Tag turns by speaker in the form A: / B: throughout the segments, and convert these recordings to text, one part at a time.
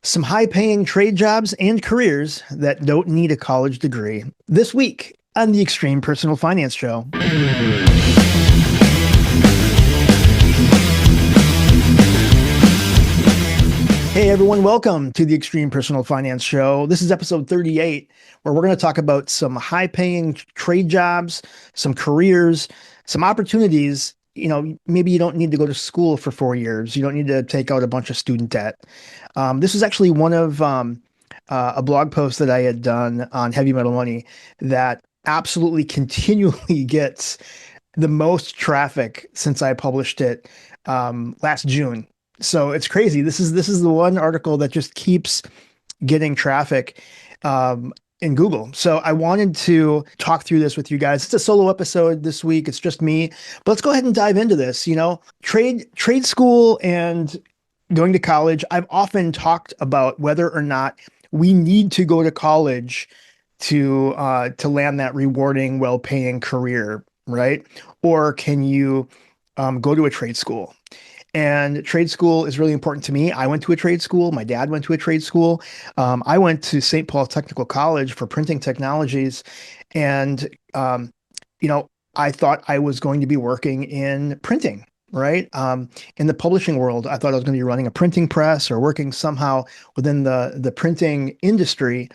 A: Some high-paying trade jobs and careers that don't need a college degree. This week on the Extreme Personal Finance Show. Hey everyone, welcome to the Extreme Personal Finance Show. This is episode 38, where we're going to talk about some high-paying trade jobs, some careers, some opportunities. Maybe you don't need to go to school for 4 years. You don't need to take out a bunch of student debt. This is actually one of a blog post that I had done on heavy metal money that absolutely continually gets the most traffic since I published it last June. So it's crazy. This is the one article that just keeps getting traffic in Google. So I wanted to talk through this with you guys. It's a solo episode this week. It's just me. But let's go ahead and dive into this. Trade school and going to college. I've often talked about whether or not we need to go to college to land that rewarding, well-paying career, right? Or can you go to a trade school? And trade school is really important to me. I went to a trade school. My dad went to a trade school. I went to St. Paul Technical College for printing technologies. And, I thought I was going to be working in printing, right? In the publishing world, I thought I was going to be running a printing press or working somehow within the printing industry.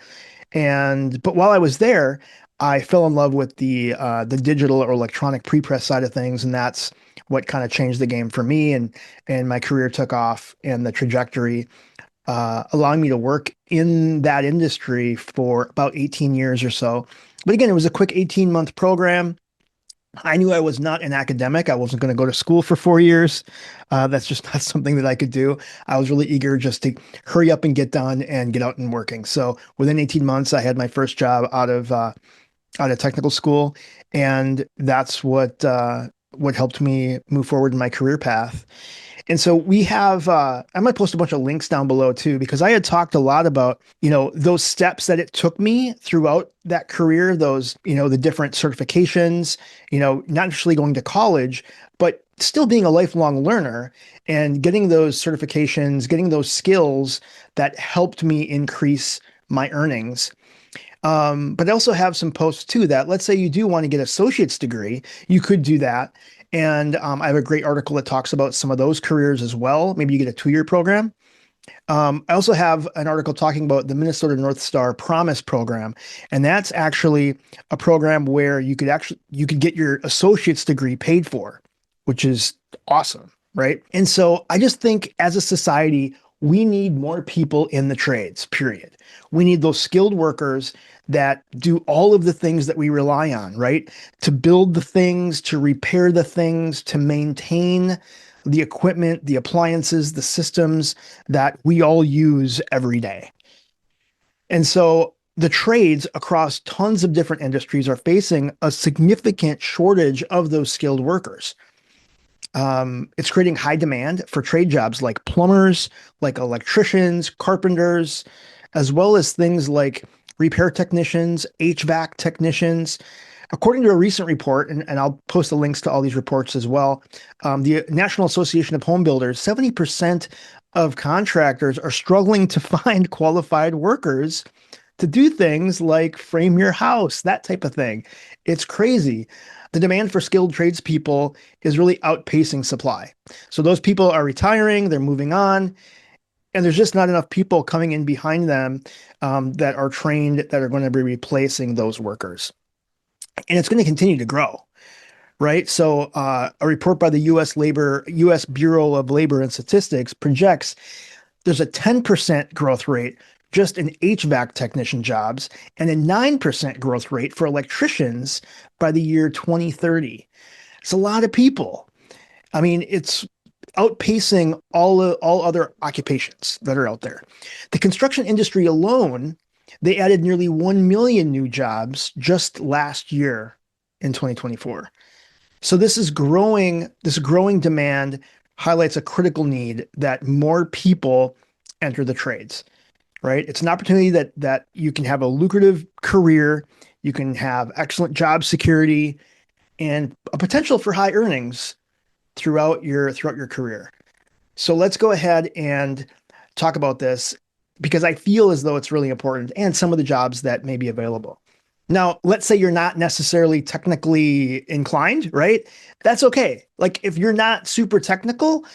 A: But while I was there, I fell in love with the digital or electronic pre-press side of things, and that's what kind of changed the game for me, and my career took off and the trajectory, allowing me to work in that industry for about 18 years or so. But again, it was a quick 18-month program. I knew I was not an academic. I wasn't going to go to school for 4 years. That's just not something that I could do. I was really eager just to hurry up and get done and get out and working. So within 18 months, I had my first job out of technical school, and that's what helped me move forward in my career path. And so we have, I might post a bunch of links down below too, because I had talked a lot about, those steps that it took me throughout that career, those, the different certifications, not necessarily going to college, but still being a lifelong learner and getting those certifications, getting those skills that helped me increase my earnings. But I also have some posts too that, let's say you do want to get an associate's degree, you could do that. And I have a great article that talks about some of those careers as well. Maybe you get a 2-year program. I also have an article talking about the Minnesota North Star Promise program. And that's actually a program where you could get your associate's degree paid for, which is awesome, right? And so I just think as a society, we need more people in the trades, period. We need those skilled workers that do all of the things that we rely on, right? To build the things, to repair the things, to maintain the equipment, the appliances, the systems that we all use every day. And so the trades across tons of different industries are facing a significant shortage of those skilled workers. It's creating high demand for trade jobs like plumbers, like electricians, carpenters, as well as things like repair technicians, HVAC technicians. According to a recent report, and I'll post the links to all these reports as well, the National Association of Home Builders, 70% of contractors are struggling to find qualified workers to do things like frame your house, that type of thing. It's crazy. The demand for skilled tradespeople is really outpacing supply. So those people are retiring, they're moving on, and there's just not enough people coming in behind them that are trained, that are going to be replacing those workers. And it's going to continue to grow, right? So a report by the U.S. Bureau of Labor and Statistics projects there's a 10% growth rate just in HVAC technician jobs and a 9% growth rate for electricians by the year 2030. It's a lot of people. I mean, it's outpacing all other occupations that are out there. The construction industry alone, they added nearly 1 million new jobs just last year in 2024. So this growing demand highlights a critical need that more people enter the trades, right? It's an opportunity that you can have a lucrative career, you can have excellent job security, and a potential for high earnings throughout your career. So let's go ahead and talk about this. because I feel as though it's really important and some of the jobs that may be available. Now, let's say you're not necessarily technically inclined, right? That's okay. Like if you're not super technical,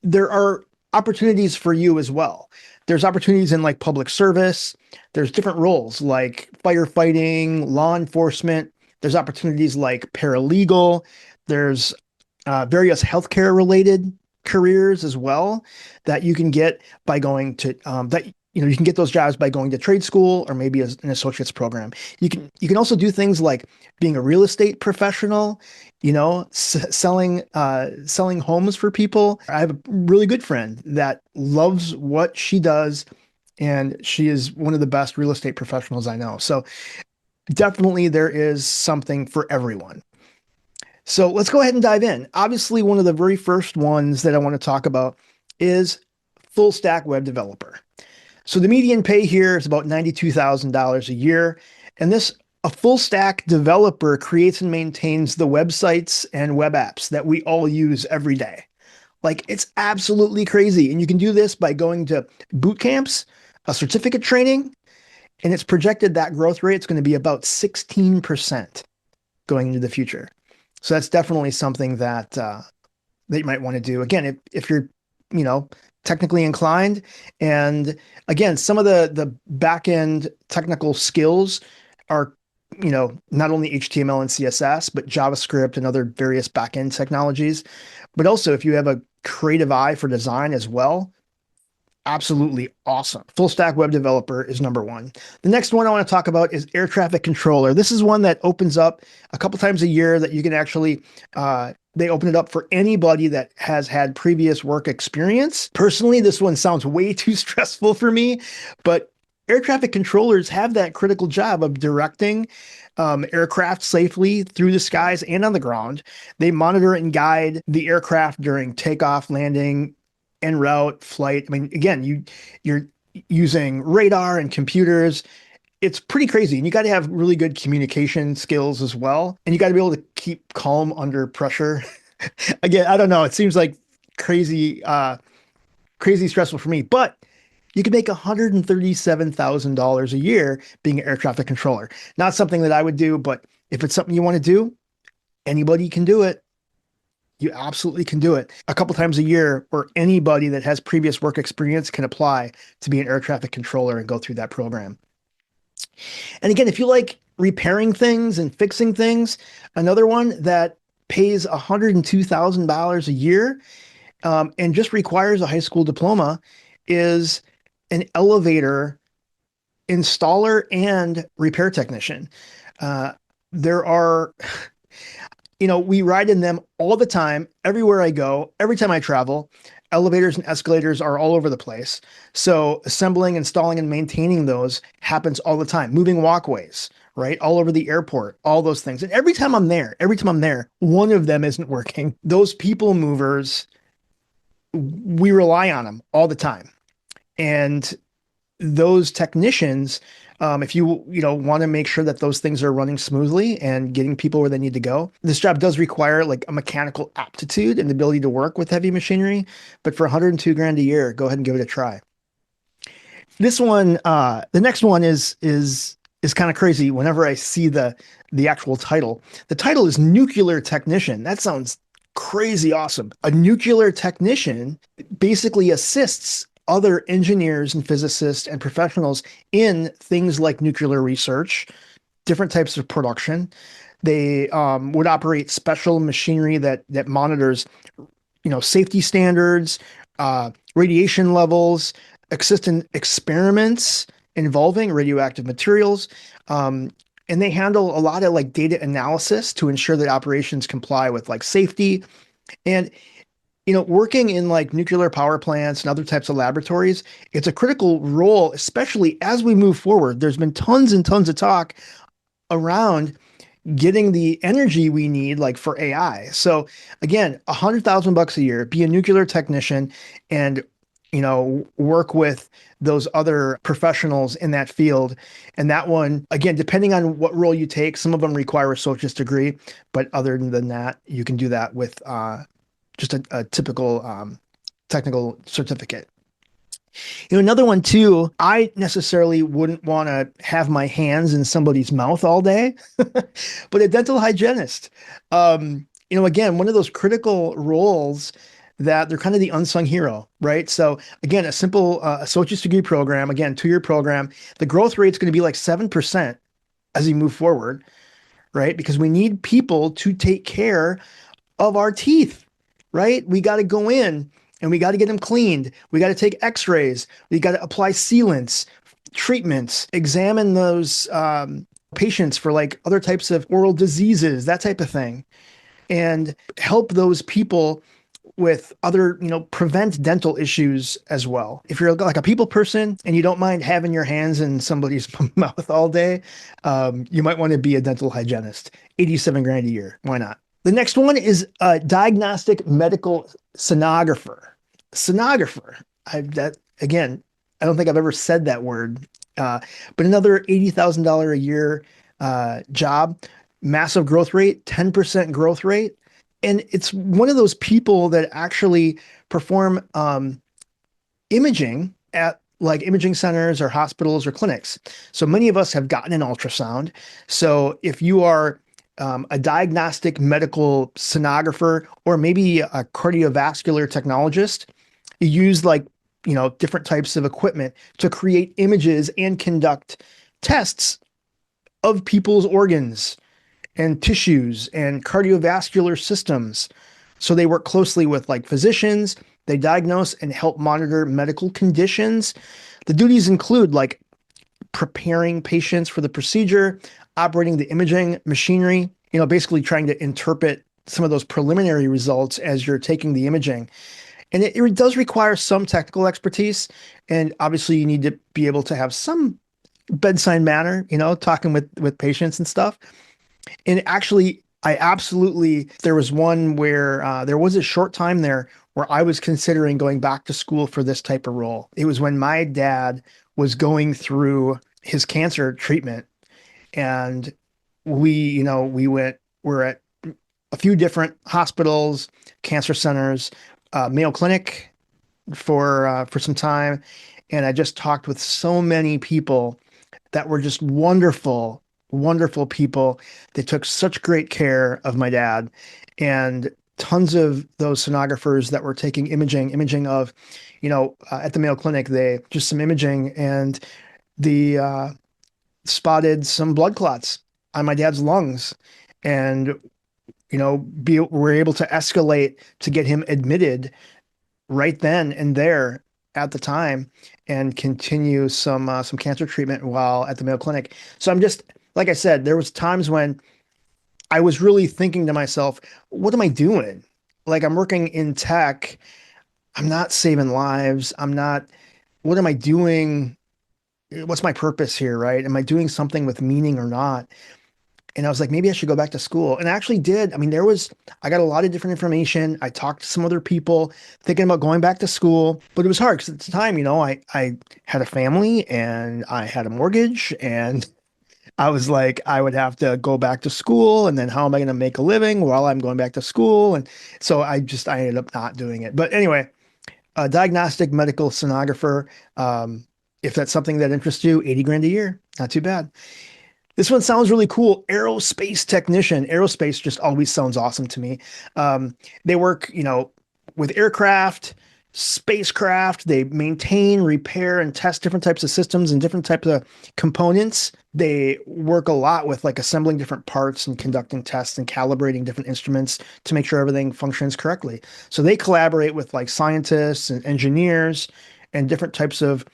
A: there are opportunities for you as well. There's opportunities in like public service. There's different roles like firefighting, law enforcement. There's opportunities like paralegal. There's various healthcare related careers as well that you can get by going to that you can get those jobs by going to trade school or maybe as an associate's program. You can also do things like being a real estate professional, selling homes for people. I have a really good friend that loves what she does, and she is one of the best real estate professionals I know. So definitely there is something for everyone. So let's go ahead and dive in. Obviously, one of the very first ones that I want to talk about is full stack web developer. So the median pay here is about $92,000 a year. And a full stack developer creates and maintains the websites and web apps that we all use every day. Like it's absolutely crazy. And you can do this by going to boot camps, a certificate training, and it's projected that growth rate is going to be about 16% going into the future. So that's definitely something that that you might want to do. Again, if you're, technically inclined, and again, some of the back end technical skills are, not only HTML and CSS, but JavaScript and other various back end technologies. But also, if you have a creative eye for design as well, absolutely awesome. Full stack web developer is number one. The next one I want to talk about is air traffic controller. This is one that opens up a couple times a year that you can actually, they open it up for anybody that has had previous work experience. Personally, this one sounds way too stressful for me, but air traffic controllers have that critical job of directing aircraft safely through the skies and on the ground. They monitor and guide the aircraft during takeoff, landing, en route, flight. I mean, again, you're using radar and computers. It's pretty crazy. And you got to have really good communication skills as well. And you got to be able to keep calm under pressure. Again, I don't know. It seems like crazy, crazy stressful for me, but you can make $137,000 a year being an air traffic controller. Not something that I would do, but if it's something you want to do, anybody can do it. You absolutely can do it a couple times a year, or anybody that has previous work experience can apply to be an air traffic controller and go through that program. And again, if you like repairing things and fixing things, another one that pays $102,000 a year and just requires a high school diploma is an elevator installer and repair technician. There are we ride in them all the time, everywhere I go, every time I travel. Elevators and escalators are all over the place. So assembling, installing, and maintaining those happens all the time. Moving walkways, right? All over the airport, all those things. And every time I'm there, one of them isn't working. Those people movers, we rely on them all the time. And those technicians, if you want to make sure that those things are running smoothly and getting people where they need to go, this job does require like a mechanical aptitude and the ability to work with heavy machinery. But for 102 grand a year, go ahead and give it a try. This one, the next one is kind of crazy. Whenever I see the actual title, the title is nuclear technician. That sounds crazy awesome. A nuclear technician basically assists other engineers and physicists and professionals in things like nuclear research, different types of production. They would operate special machinery that monitors, safety standards, radiation levels, assist in experiments involving radioactive materials. And they handle a lot of like data analysis to ensure that operations comply with like safety. And working in like nuclear power plants and other types of laboratories, it's a critical role, especially as we move forward. There's been tons and tons of talk around getting the energy we need, like for AI. So again, $100,000 a year, be a nuclear technician, and work with those other professionals in that field. And that one, again, depending on what role you take, some of them require a associate's degree, but other than that, you can do that with just a typical technical certificate. Another one too, I necessarily wouldn't want to have my hands in somebody's mouth all day, but a dental hygienist, again, one of those critical roles that they're kind of the unsung hero, right? So again, a simple associate's degree program, again, 2-year program, the growth rate is going to be like 7% as you move forward, right? Because we need people to take care of our teeth, right? We got to go in and we got to get them cleaned. We got to take x-rays. We got to apply sealants, treatments, examine those patients for like other types of oral diseases, that type of thing, and help those people with other, prevent dental issues as well. If you're like a people person and you don't mind having your hands in somebody's mouth all day, you might want to be a dental hygienist. 87 grand a year. Why not? The next one is a diagnostic medical sonographer. Sonographer. Again, I don't think I've ever said that word, but another $80,000 a year job, massive growth rate, 10% growth rate. And it's one of those people that actually perform imaging at like imaging centers or hospitals or clinics. So many of us have gotten an ultrasound. So if you are a diagnostic medical sonographer or maybe a cardiovascular technologist, you use like, different types of equipment to create images and conduct tests of people's organs and tissues and cardiovascular systems. So they work closely with like physicians, they diagnose and help monitor medical conditions. The duties include like preparing patients for the procedure, operating the imaging machinery, basically trying to interpret some of those preliminary results as you're taking the imaging. And it does require some technical expertise. And obviously you need to be able to have some bedside manner, talking with patients and stuff. And actually, there was one where there was a short time there where I was considering going back to school for this type of role. It was when my dad was going through his cancer treatment, and we're at a few different hospitals, cancer centers, Mayo Clinic for some time. And I just talked with so many people that were just wonderful, wonderful people. They took such great care of my dad, and tons of those sonographers that were taking imaging of, at the Mayo Clinic, they just some imaging, and the spotted some blood clots on my dad's lungs, and were able to escalate to get him admitted right then and there at the time, and continue some cancer treatment while at the Mayo Clinic. So I'm just, like I said, there was times when I was really thinking to myself, what am I doing? Like, I'm working in tech. I'm not saving lives. What am I doing? What's my purpose here, right? Am I doing something with meaning or not? And I was like, maybe I should go back to school. And I actually did. I mean, I got a lot of different information. I talked to some other people thinking about going back to school, but it was hard because at the time, I had a family and I had a mortgage, and I was like, I would have to go back to school. And then how am I going to make a living while I'm going back to school? And so I ended up not doing it. But anyway, a diagnostic medical sonographer, if that's something that interests you, 80 grand a year, not too bad. This one sounds really cool. Aerospace technician. Aerospace just always sounds awesome to me. They work, with aircraft, spacecraft. They maintain, repair, and test different types of systems and different types of components. They work a lot with like assembling different parts and conducting tests and calibrating different instruments to make sure everything functions correctly. So they collaborate with like scientists and engineers and different types of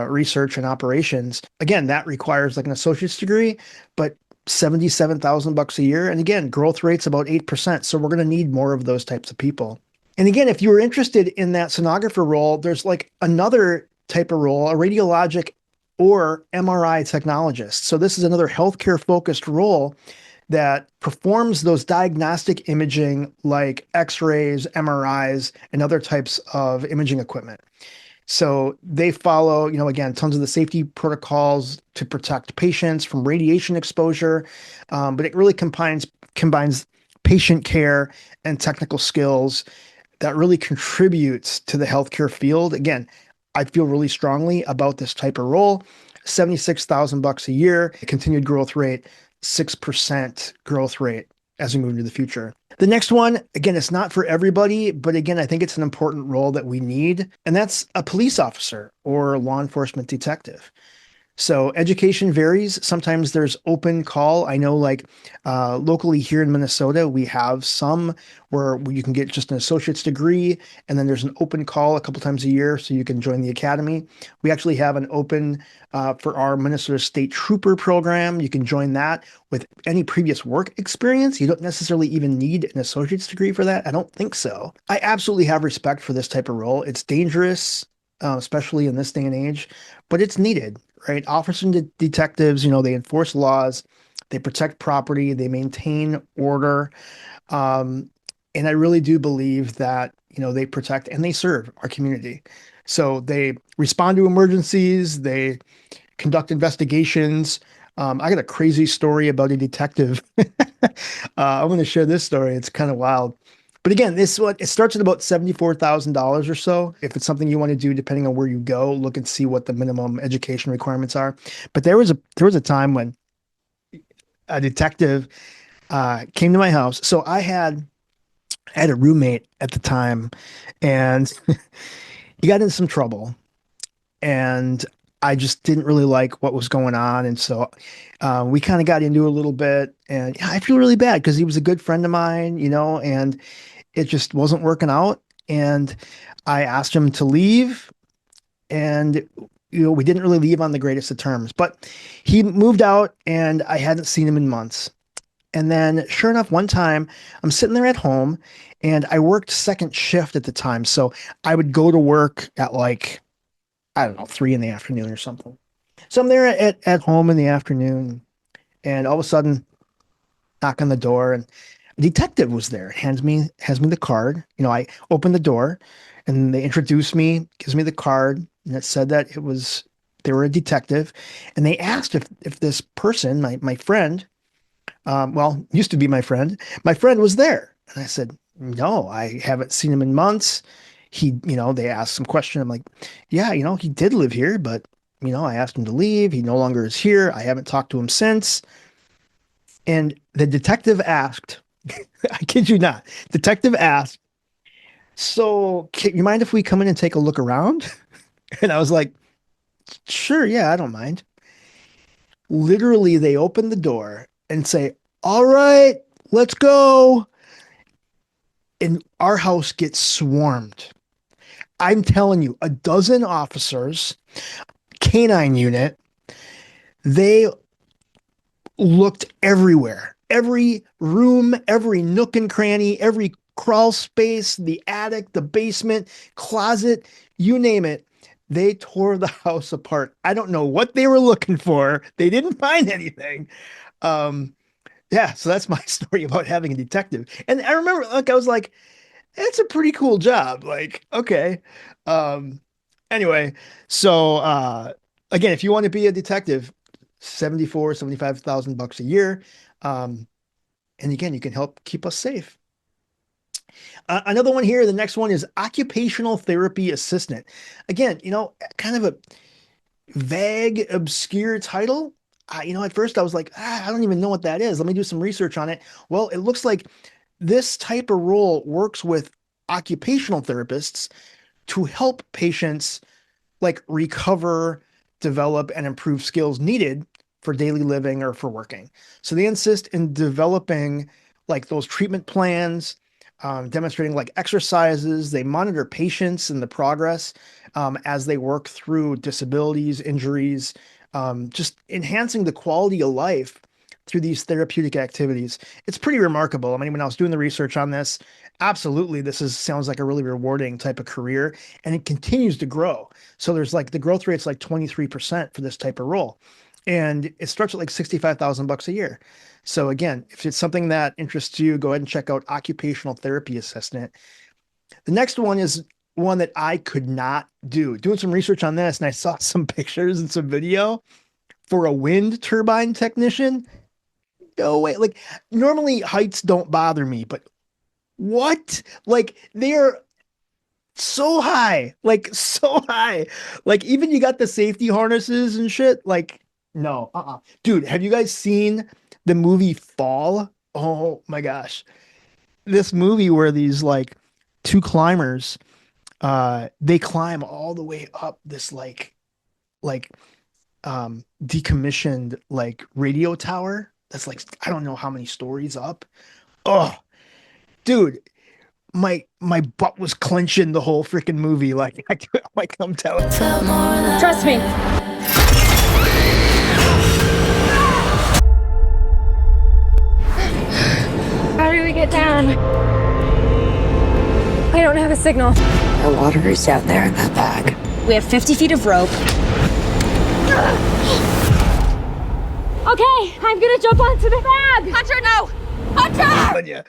A: research and operations. Again, that requires like an associate's degree, but $77,000 a year. And again, growth rate's about 8%. So we're going to need more of those types of people. And again, if you were interested in that sonographer role, there's like another type of role, a radiologic or MRI technologist. So this is another healthcare focused role that performs those diagnostic imaging like x-rays, MRIs, and other types of imaging equipment. So they follow, again, tons of the safety protocols to protect patients from radiation exposure, but it really combines patient care and technical skills that really contributes to the healthcare field. Again, I feel really strongly about this type of role. 76,000 bucks a year, continued growth rate, 6% growth rate as we move into the future. The next one, again, it's not for everybody, but again, I think it's an important role that we need, and that's a police officer or law enforcement detective. So education varies. Sometimes there's open call. I know, like locally here in Minnesota, we have some where you can get just an associate's degree, and then there's an open call a couple times a year, so you can join the academy. We actually have an open for our Minnesota State Trooper program. You can join that with any previous work experience. You don't necessarily even need an associate's degree for that. I don't think so. I absolutely have respect for this type of role. It's dangerous, especially in this day and age, but it's needed, right? Officers and detectives, they enforce laws, they protect property, they maintain order. Um, and I really do believe that, they protect and they serve our community. So they respond to emergencies, they conduct investigations. I got a crazy story about a detective. I'm going to share this story. It's kind of wild. But again, it starts at about $74,000 or so. If it's something you want to do, depending on where you go, look and see what the minimum education requirements are. But there was a time when a detective came to my house. So I had a roommate at the time, and he got in some trouble, and I just didn't really like what was going on, and so we kind of got into it a little bit, and yeah, I feel really bad because he was a good friend of mine, and it just wasn't working out. And I asked him to leave, and we didn't really leave on the greatest of terms. But he moved out, and I hadn't seen him in months. And then, sure enough, one time I'm sitting there at home, and I worked second shift at the time, so I would go to work at like I don't know 3 in the afternoon or something. So I'm there at home in the afternoon, and all of a sudden, knock on the door, and a detective was there, hands me the card. I open the door, and they introduce me, gives me the card, and it said that they were a detective, and they asked if this person, my friend, well, used to be my friend was there, and I said no, I haven't seen him in months. They asked some question. I'm like, yeah, he did live here, but I asked him to leave. He no longer is here. I haven't talked to him since. And the detective asked, I kid you not, detective asked, so you mind if we come in and take a look around? And I was like, sure, yeah, I don't mind. Literally, they open the door and say, all right, let's go. And our house gets swarmed. I'm telling you, a dozen officers, canine unit, they looked everywhere. Every room, every nook and cranny, every crawl space, the attic, the basement, closet, you name it. They tore the house apart. I don't know what they were looking for. They didn't find anything. Um, yeah, so that's my story about having a detective. And I remember, like, I was like, it's a pretty cool job. Like, okay. Um, anyway, so again, if you want to be a detective, 75,000 bucks a year. Um, and again, you can help keep us safe. Another one here, the next one is occupational therapy assistant. Again, kind of a vague, obscure title. At first I was like, I don't even know what that is. Let me do some research on it. Well, it looks like this type of role works with occupational therapists to help patients like recover, develop, and improve skills needed for daily living or for working. So they insist in developing like those treatment plans, demonstrating like exercises. They monitor patients and the progress as they work through disabilities, injuries, just enhancing the quality of life through these therapeutic activities. It's pretty remarkable. I mean, when I was doing the research on this, absolutely, sounds like a really rewarding type of career, and it continues to grow. So there's like the growth rate's like 23% for this type of role. And it starts at like 65,000 bucks a year. So again, if it's something that interests you, go ahead and check out occupational therapy assistant. The next one is one that I could not do. Doing some research on this, and I saw some pictures and some video for a wind turbine technician. No way. Like normally heights don't bother me, but what? Like they're so high, like so high. Like even you got the safety harnesses and shit. Like, no, Dude, have you guys seen the movie Fall? Oh my gosh. This movie where these like two climbers, they climb all the way up this like decommissioned like radio tower that's like I don't know how many stories up. Oh, dude, my butt was clenching the whole freaking movie. Like I'm telling you.
B: Trust me. How do we get down? I don't have a signal.
C: The water is out there in that bag.
B: We have 50 feet of rope. Okay, I'm gonna jump onto the bag. Hunter, no! Hunter!
A: Yeah.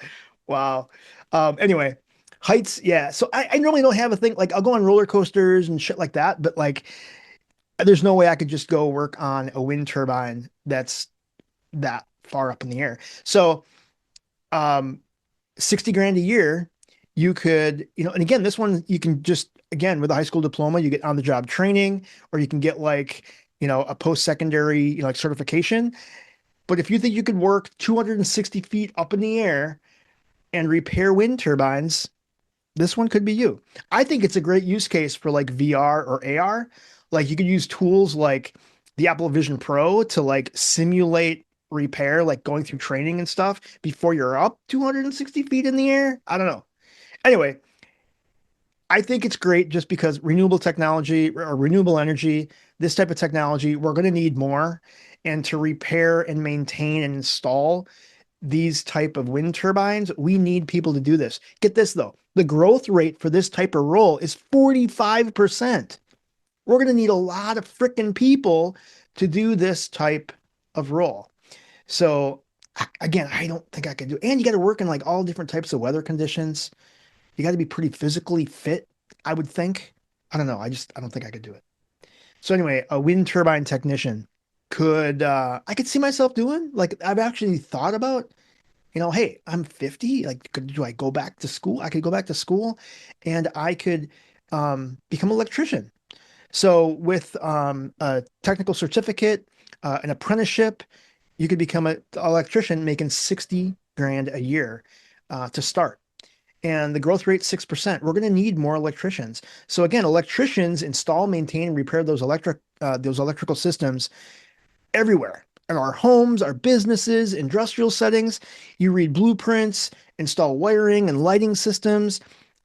A: Wow. Anyway, heights, yeah. So I normally don't have a thing like I'll go on roller coasters and shit like that, but like there's no way I could just go work on a wind turbine that's that far up in the air. So 60 grand a year, you could, and again, this one you can just again with a high school diploma, you get on the job training, or you can get like, a post-secondary, like certification. But if you think you could work 260 feet up in the air and repair wind turbines, this one could be you. I think it's a great use case for like VR or AR. Like you could use tools like the Apple Vision Pro to like simulate repair, like going through training and stuff before you're up 260 feet in the air. I don't know. Anyway, I think it's great just because renewable technology or renewable energy, this type of technology, we're going to need more. And to repair and maintain and install these type of wind turbines, we need people to do this. Get this though, the growth rate for this type of role is 45%. We're going to need a lot of freaking people to do this type of role. So again, I don't think I could do, and you got to work in like all different types of weather conditions. You got to be pretty physically fit, I would think. I don't know. I don't think I could do it. So anyway, a wind turbine technician I could see myself doing, like I've actually thought about, hey, I'm 50. Like, do I go back to school? I could go back to school and I could become an electrician. So with a technical certificate, an apprenticeship, you could become an electrician making 60 grand a year to start. And the growth rate 6%. We're going to need more electricians. So again, electricians install, maintain, and repair those electrical systems everywhere in our homes, our businesses, industrial settings. You read blueprints, install wiring and lighting systems.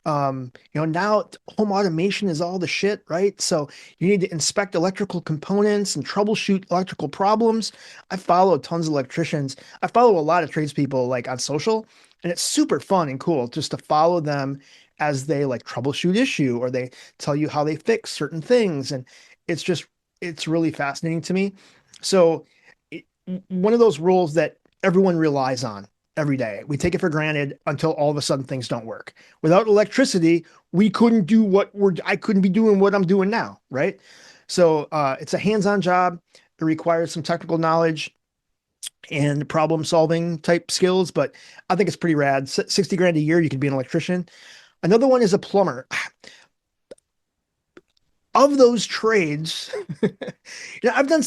A: Now home automation is all the shit, right? So you need to inspect electrical components and troubleshoot electrical problems. I follow tons of electricians. I follow a lot of tradespeople like on social, and it's super fun and cool just to follow them as they like troubleshoot issue or they tell you how they fix certain things. And it's really fascinating to me. So one of those roles that everyone relies on every day. We take it for granted until all of a sudden things don't work. Without electricity, I couldn't be doing what I'm doing now, right? So it's a hands-on job. It requires some technical knowledge and problem solving type skills, but I think it's pretty rad. 60 grand a year, you could be an electrician. Another one is a plumber. Of those trades, I've done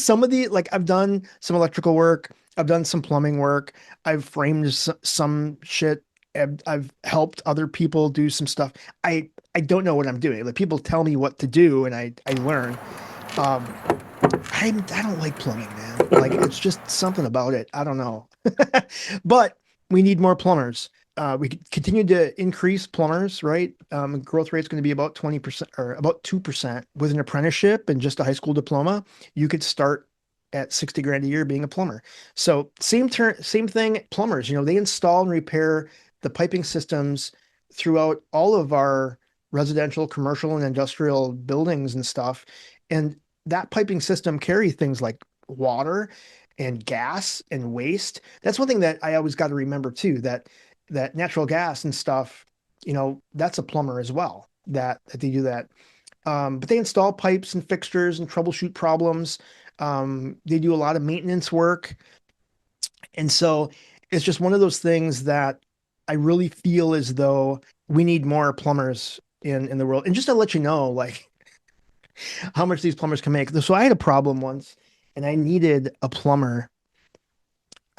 A: I've done some electrical work. I've done some plumbing work. I've framed some shit. I've helped other people do some stuff. I don't know what I'm doing. Like people tell me what to do and I learn. Um, I don't like plumbing, man. Like it's just something about it. I don't know. But we need more plumbers. We continue to increase plumbers, right? Growth rate is going to be about 20% or about 2% with an apprenticeship and just a high school diploma. You could start at 60 grand a year being a plumber. So same thing, plumbers, they install and repair the piping systems throughout all of our residential, commercial, and industrial buildings and stuff. And that piping system carry things like water and gas and waste. That's one thing that I always got to remember too, that natural gas and stuff, that's a plumber as well, that they do that. But they install pipes and fixtures and troubleshoot problems. They do a lot of maintenance work. And so it's just one of those things that I really feel as though we need more plumbers in the world. And just to let you know, like how much these plumbers can make. So I had a problem once and I needed a plumber.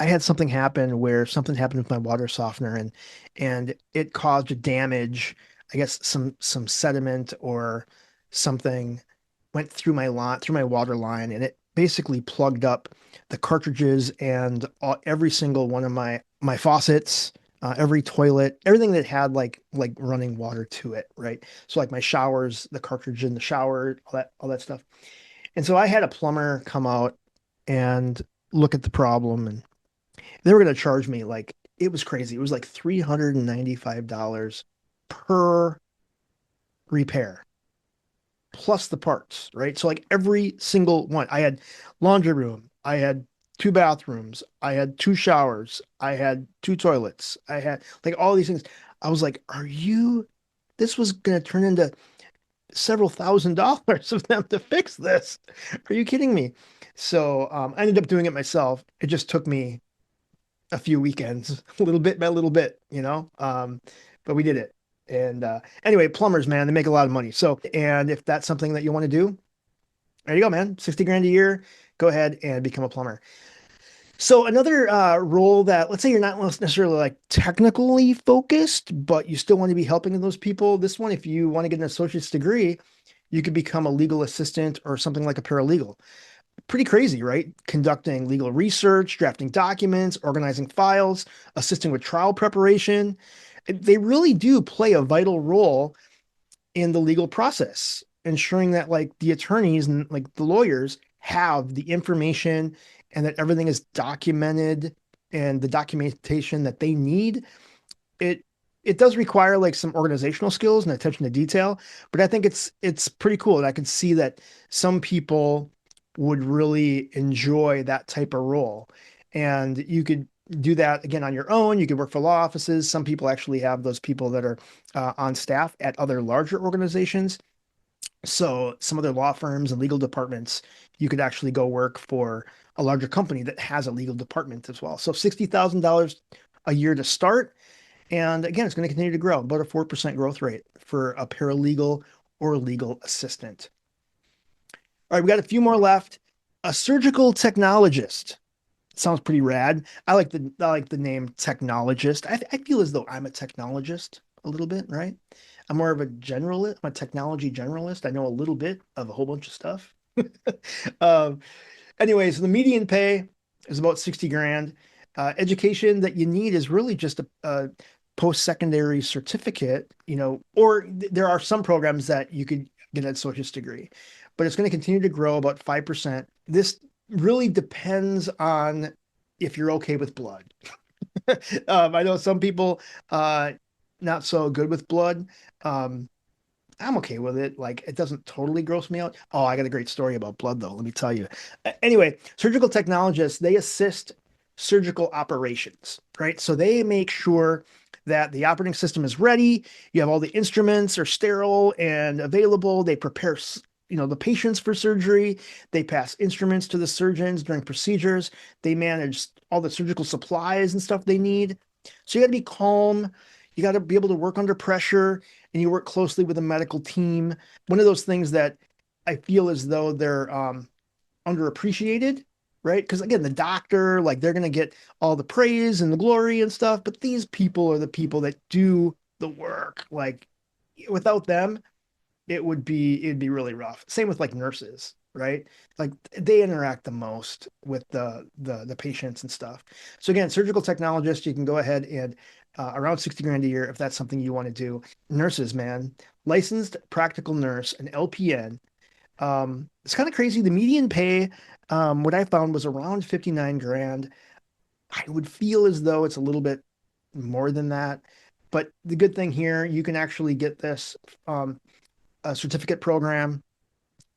A: I had something happen where something happened with my water softener and it caused damage. I guess some sediment or something went through my line, through my water line, and it basically plugged up the cartridges and every single one of my faucets, every toilet, everything that had like running water to it, right? So like my showers, the cartridge in the shower, all that stuff. And so I had a plumber come out and look at the problem, and they were going to charge me like it was crazy. It was like $395 per repair plus the parts, right? So like every single one. I had laundry room, I had two bathrooms, I had two showers, I had two toilets, I had like all these things. I was like, are you this was going to turn into several $1,000s of them to fix this. Are you kidding me? So I ended up doing it myself. It just took me a few weekends, a little bit by a little bit, but we did it. And anyway, plumbers, man, they make a lot of money. So, and if that's something that you want to do, there you go, man. 60 grand a year, go ahead and become a plumber. So another role that, let's say you're not necessarily like technically focused, but you still want to be helping those people. This one, if you want to get an associate's degree, you could become a legal assistant or something like a paralegal. Pretty crazy, right? Conducting legal research, drafting documents, organizing files, assisting with trial preparation. They really do play a vital role in the legal process, ensuring that like the attorneys and like the lawyers have the information and that everything is documented and the documentation that they need. It it does require like some organizational skills and attention to detail, but I think it's pretty cool. And I can see that some people would really enjoy that type of role. And you could do that again on your own. You could work for law offices. Some people actually have those people that are on staff at other larger organizations. So some other law firms and legal departments, you could actually go work for a larger company that has a legal department as well. So $60,000 a year to start. And again, it's going to continue to grow, about a 4% growth rate for a paralegal or legal assistant. All right, we got a few more left. A surgical technologist. Sounds pretty rad. I like the name technologist. I feel as though I'm a technologist a little bit, right? I'm more of a generalist. I'm a technology generalist. I know a little bit of a whole bunch of stuff. um, anyway, so the median pay is about 60 grand. Education that you need is really just a post-secondary certificate, or there are some programs that you could get an associate's degree, but it's going to continue to grow about 5%. This really depends on if you're okay with blood. I know some people not so good with blood. I'm okay with it. Like it doesn't totally gross me out. Oh, I got a great story about blood though. Let me tell you. Anyway, surgical technologists, they assist surgical operations, right? So they make sure that the operating system is ready. You have all the instruments are sterile and available. They prepare, the patients for surgery. They pass instruments to the surgeons during procedures. They manage all the surgical supplies and stuff they need. So you got to be calm. You got to be able to work under pressure, and you work closely with a medical team. One of those things that I feel as though they're underappreciated, right? Because again, the doctor, like they're going to get all the praise and the glory and stuff, but these people are the people that do the work. Like without them, it'd be really rough. Same with like nurses, right? Like they interact the most with the patients and stuff. So again, surgical technologist, you can go ahead and around 60 grand a year if that's something you want to do. Nurses, man, licensed practical nurse, an LPN. It's kind of crazy. The median pay, what I found was around 59 grand. I would feel as though it's a little bit more than that. But the good thing here, you can actually get this a certificate program.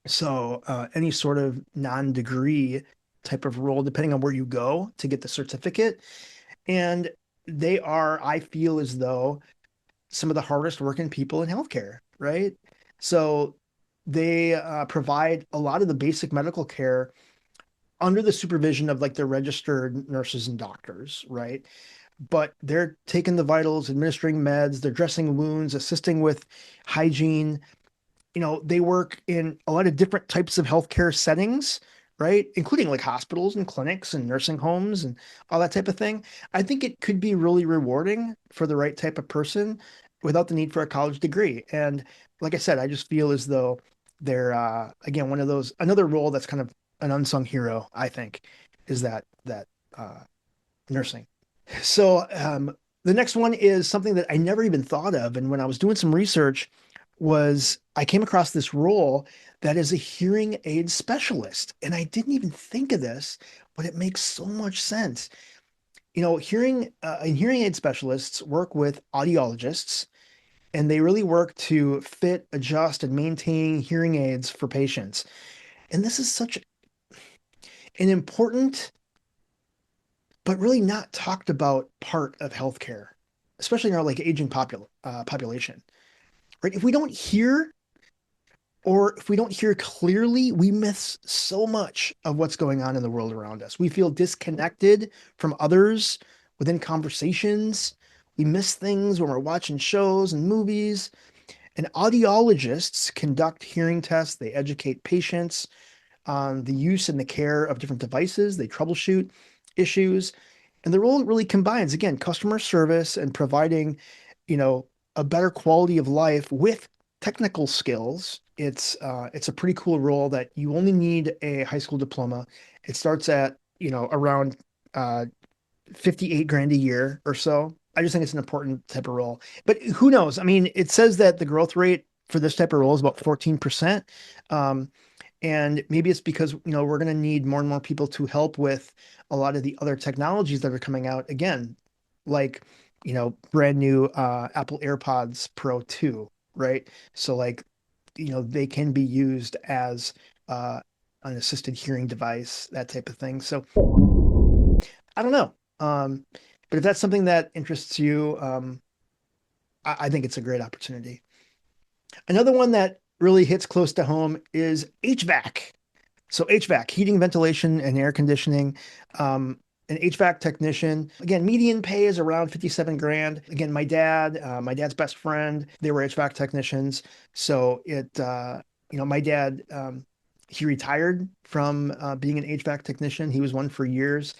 A: So any sort of non-degree type of role, depending on where you go to get the certificate. And they are, I feel as though, some of the hardest working people in healthcare, right? So they provide a lot of the basic medical care under the supervision of like the registered nurses and doctors, right? but they're taking the vitals, administering meds, they're dressing wounds, assisting with hygiene. They work in a lot of different types of healthcare settings, right? Including like hospitals and clinics and nursing homes and all that type of thing. I think it could be really rewarding for the right type of person without the need for a college degree. And like I said, I just feel as though they're again one of those another role that's kind of an unsung hero, I think, is that nursing. So the next one is something that I never even thought of. And when I was doing some research, was I came across this role that is a hearing aid specialist. And I didn't even think of this, but it makes so much sense. Hearing and hearing aid specialists work with audiologists, and they really work to fit, adjust, and maintain hearing aids for patients. And this is such an important but really not talked about part of healthcare, especially in our like aging population, right? If we don't hear or if we don't hear clearly, we miss so much of what's going on in the world around us. We feel disconnected from others within conversations. We miss things when we're watching shows and movies. And audiologists conduct hearing tests. They educate patients on the use and the care of different devices. They troubleshoot issues. And the role really combines, again, customer service and providing, a better quality of life with technical skills. It's a pretty cool role that you only need a high school diploma. It starts at, around 58 grand a year or so. I just think it's an important type of role. But who knows? I mean, it says that the growth rate for this type of role is about 14%. And maybe it's because, we're going to need more and more people to help with a lot of the other technologies that are coming out again, like, brand new Apple AirPods Pro 2, right? So like, they can be used as an assisted hearing device, that type of thing. So I don't know. But if that's something that interests you, I think it's a great opportunity. Another one that really hits close to home is HVAC. So HVAC, heating, ventilation, and air conditioning. An HVAC technician. Again, median pay is around 57 grand. Again, my dad's best friend, they were HVAC technicians. So my dad, he retired from being an HVAC technician. He was one for years,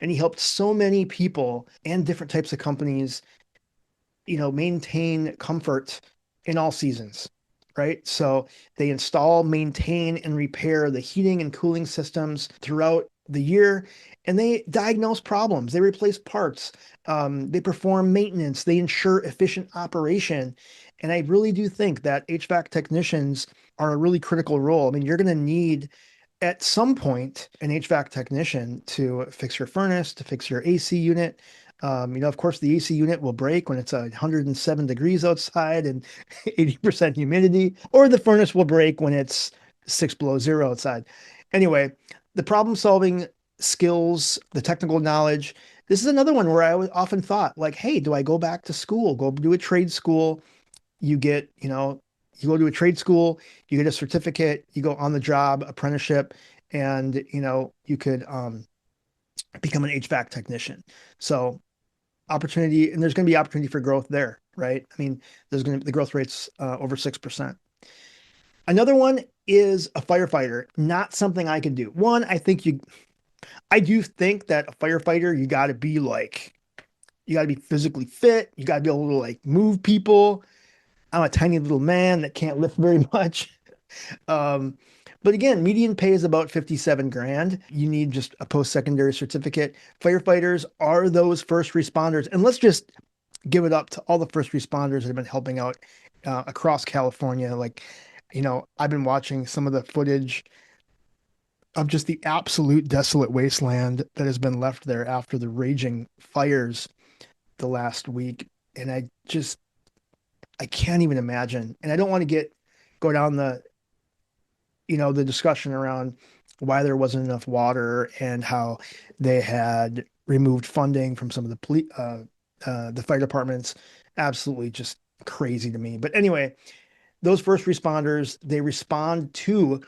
A: and he helped so many people and different types of companies, maintain comfort in all seasons, right? So they install, maintain, and repair the heating and cooling systems throughout the year, and they diagnose problems. They replace parts. They perform maintenance. They ensure efficient operation. And I really do think that HVAC technicians are a really critical role. I mean, you're going to need at some point an HVAC technician to fix your furnace, to fix your AC unit. Of course, the AC unit will break when it's 107 degrees outside and 80% humidity, or the furnace will break when it's 6 below zero outside. Anyway, the problem solving skills, the technical knowledge. This is another one where I often thought like, hey, do I go back to school, go do a trade school? You go to a trade school, you get a certificate, you go on the job apprenticeship, and, you could become an HVAC technician. So opportunity, and there's going to be opportunity for growth there, right? I mean, the growth rate's over 6%. Another one is a firefighter. Not something I could do. One, I do think that a firefighter, you got to be physically fit. You got to be able to like move people. I'm a tiny little man that can't lift very much. But again, median pay is about 57 grand. You need just a post-secondary certificate. Firefighters are those first responders. And let's just give it up to all the first responders that have been helping out across California. Like, I've been watching some of the footage of just the absolute desolate wasteland that has been left there after the raging fires the last week. And I can't even imagine. And I don't want to go down the discussion around why there wasn't enough water and how they had removed funding from some of the fire departments. Absolutely just crazy to me. But anyway, those first responders, they respond to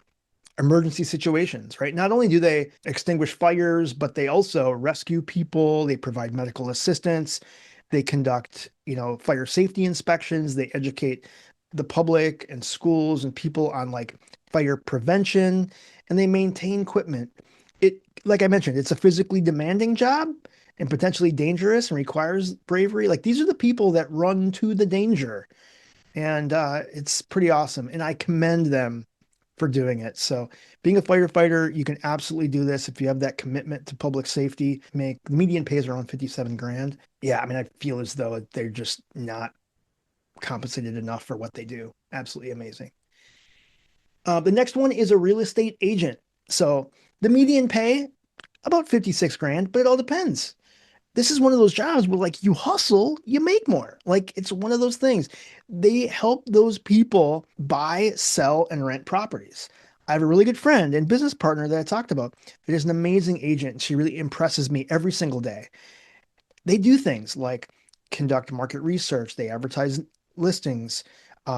A: emergency situations, right? Not only do they extinguish fires, but they also rescue people, they provide medical assistance, they conduct, fire safety inspections, they educate the public and schools and people on like fire prevention, and they maintain equipment. Like I mentioned, it's a physically demanding job and potentially dangerous and requires bravery. Like these are the people that run to the danger, and it's pretty awesome. And I commend them for doing it. So being a firefighter, you can absolutely do this if you have that commitment to public safety. The median pays around 57 grand. Yeah, I mean, I feel as though they're just not compensated enough for what they do. Absolutely amazing. The next one is a real estate agent. So the median pay about 56 grand, but it all depends. This is one of those jobs where like you hustle, you make more. Like it's one of those things. They help those people buy, sell, and rent properties. I have a really good friend and business partner that I talked about. It is an amazing agent. She really impresses me every single day. They do things like conduct market research, they advertise listings,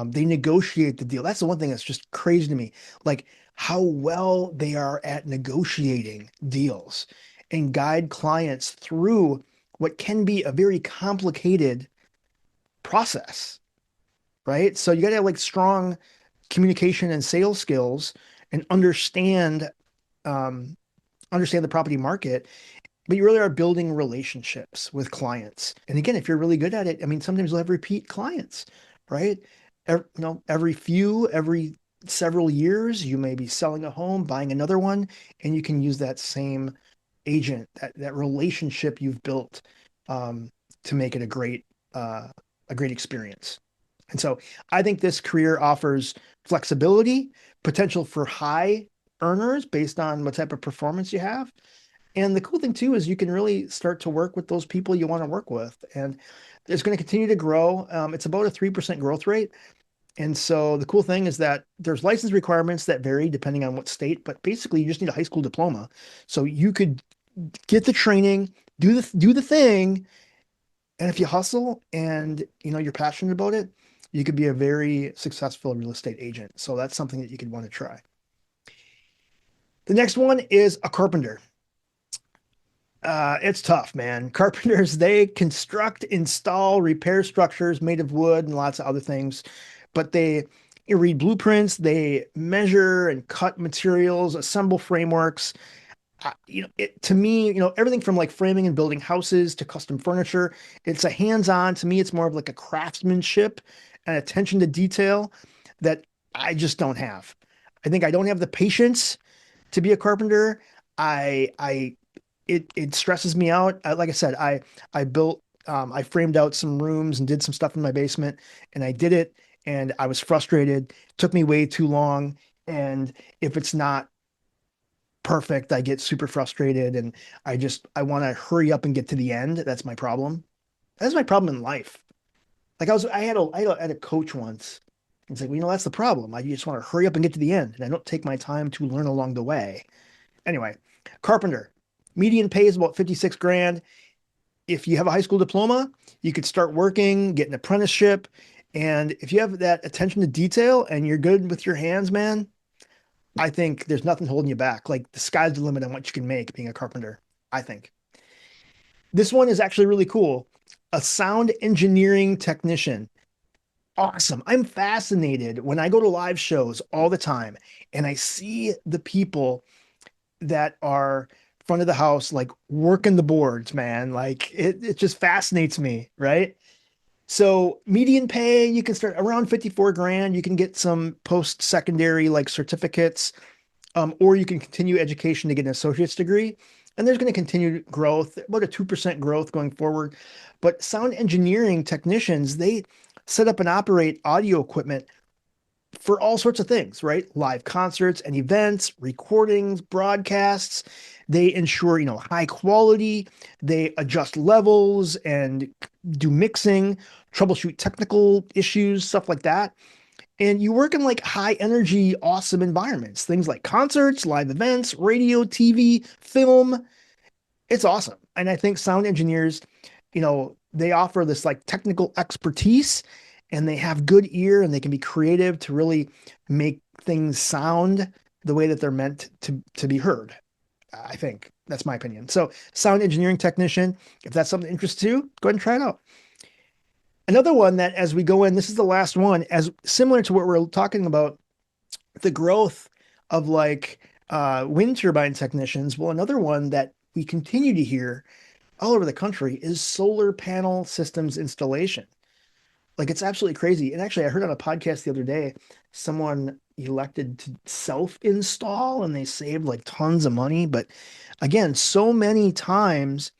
A: they negotiate the deal. That's the one thing that's just crazy to me. Like how well they are at negotiating deals and guide clients through what can be a very complicated process, right? So you got to have like strong communication and sales skills and understand the property market, but you really are building relationships with clients. And again, if you're really good at it, I mean, sometimes you'll have repeat clients, right? Every several years, you may be selling a home, buying another one, and you can use that same agent, that relationship you've built, to make it a great experience. And so I think this career offers flexibility, potential for high earners based on what type of performance you have. And the cool thing too is you can really start to work with those people you want to work with. And it's going to continue to grow. It's about a 3% growth rate. And so the cool thing is that there's license requirements that vary depending on what state, but basically you just need a high school diploma. So you could get the training, do the thing, and if you hustle and you're passionate about it, you could be a very successful real estate agent. So that's something that you could want to try. The next one is a carpenter. It's tough, man. Carpenters, they construct, install, repair structures made of wood and lots of other things, but they read blueprints, they measure and cut materials, assemble frameworks. To me, everything from like framing and building houses to custom furniture, it's a hands-on. To me, it's more of like a craftsmanship and attention to detail that I just don't have. I think I don't have the patience to be a carpenter. It stresses me out. Like I said, I framed out some rooms and did some stuff in my basement, and I did it, and I was frustrated. It took me way too long, and if it's not perfect, I get super frustrated, and I want to hurry up and get to the end. That's my problem. That's my problem in life. Like I had a coach once. It's like, well, that's the problem. I just want to hurry up and get to the end, and I don't take my time to learn along the way. Anyway, carpenter. Median pay is about 56 grand. If you have a high school diploma, you could start working, get an apprenticeship. And if you have that attention to detail and you're good with your hands, man, I think there's nothing holding you back. Like the sky's the limit on what you can make being a carpenter, I think. This one is actually really cool. A sound engineering technician. Awesome. I'm fascinated when I go to live shows all the time and I see the people that are front of the house, like working the boards, man. Like it just fascinates me, right? So median pay, you can start around 54 grand. You can get some post-secondary like certificates, or you can continue education to get an associate's degree. And there's going to continue growth, about a 2% growth going forward. But sound engineering technicians, they set up and operate audio equipment for all sorts of things, right? Live concerts and events, recordings, broadcasts. They ensure, high quality. They adjust levels and do mixing, troubleshoot technical issues, stuff like that. And you work in like high energy, awesome environments, things like concerts, live events, radio, TV, film. It's awesome. And I think sound engineers, they offer this like technical expertise and they have good ear and they can be creative to really make things sound the way that they're meant to be heard. I think that's my opinion. So sound engineering technician, if that's something that interests you, go ahead and try it out. Another one that as we go in, this is the last one, as similar to what we're talking about, the growth of like wind turbine technicians. Well, another one that we continue to hear all over the country is solar panel systems installation. Like it's absolutely crazy. And actually, I heard on a podcast the other day, someone elected to self-install and they saved like tons of money. But again, so many times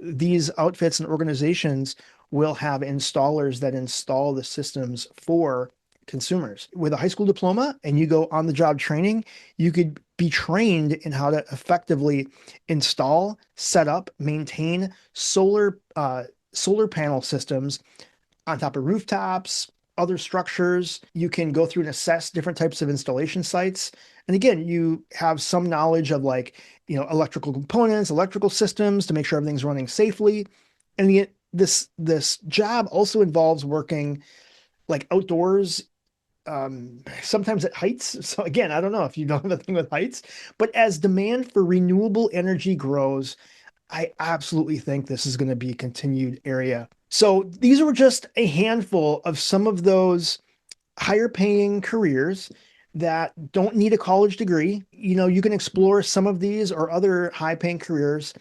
A: these outfits and organizations will have installers that install the systems for consumers. With a high school diploma and you go on the job training, you could be trained in how to effectively install, set up, maintain solar panel systems on top of rooftops, other structures. You can go through and assess different types of installation sites. And again, you have some knowledge of like, electrical components, electrical systems to make sure everything's running safely. And this job also involves working like outdoors, sometimes at heights. So again, I don't know if you don't have a thing with heights, but as demand for renewable energy grows, I absolutely think this is going to be a continued area. So these were just a handful of some of those higher paying careers that don't need a college degree. You can explore some of these or other high paying careers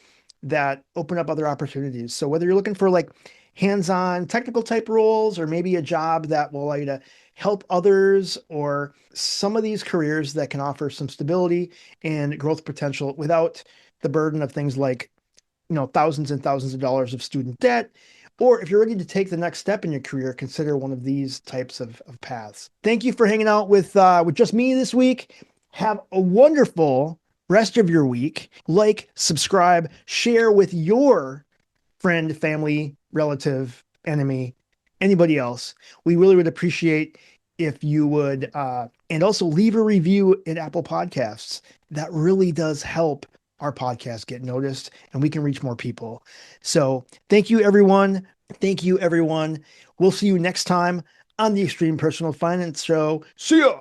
A: that open up other opportunities. So whether you're looking for like hands-on technical type roles, or maybe a job that will allow you to help others, or some of these careers that can offer some stability and growth potential without the burden of things like, thousands and thousands of dollars of student debt. Or if you're ready to take the next step in your career, consider one of these types of paths. Thank you for hanging out with just me this week. Have a wonderful rest of your week. Like, subscribe, share with your friend, family, relative, enemy, anybody else. We really would appreciate if you would, and also leave a review in Apple Podcasts. That really does help our podcast get noticed and we can reach more people. So thank you, everyone. Thank you, everyone. We'll see you next time on the Extreme Personal Finance Show. See ya.